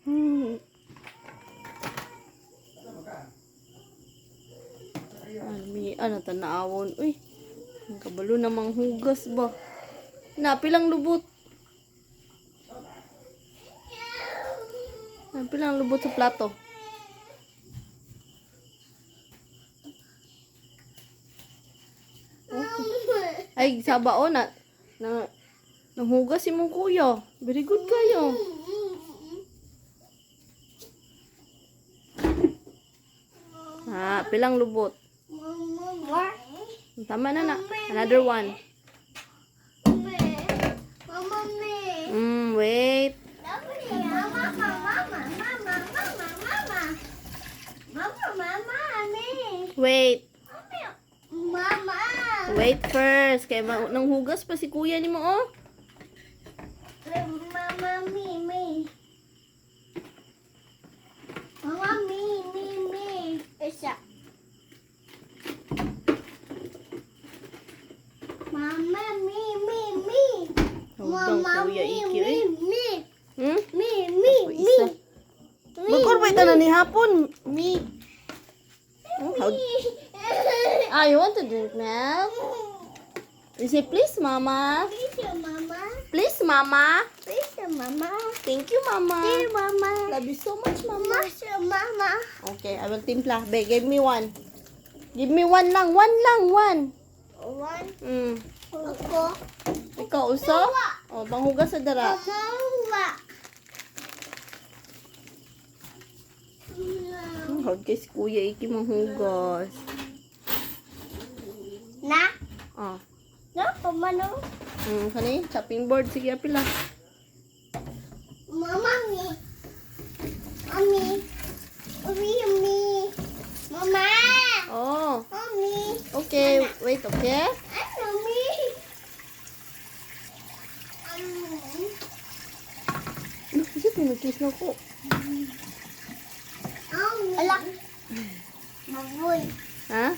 Hmm. Ano tanaawon? Uy, ang kabalo namang hugas ba? Napilang lubot. Napilang lubot sa plato. Ay, sabao na nanghugas si mong kuya. Very good kayo. Pilang lubot. Tama na na. Another one. Wait. Wait. Wait first. Kaya nanghugas pa si kuya ni mo, oh. Mama, me. Mama, me. Isa. Mama, me. Mama, Kuya Iki, eh. me. Magkurbay ta na ni hapon. Me. You want to drink milk? You say, please, mama. Please, Please, mama. mama. Please, mama. Thank you, mama. Dear mama. Love you so much, mama. Mama. Okay, I will timpla. Be, give me one. Give me one lang. One lang, one. One. Ako. Ikaw, uso? O, panghugas sa dara. Mama. Hard kay si Kuya Iki manghugas. Na? Oh. No, pamano? Kani, chopping board. Sige, apila. Mama, me. Mommy. Mama. Oh. Mommy. Okay, wait, okay? Mommy. Bakit minukis na ko? Alak. Maboy. Ha?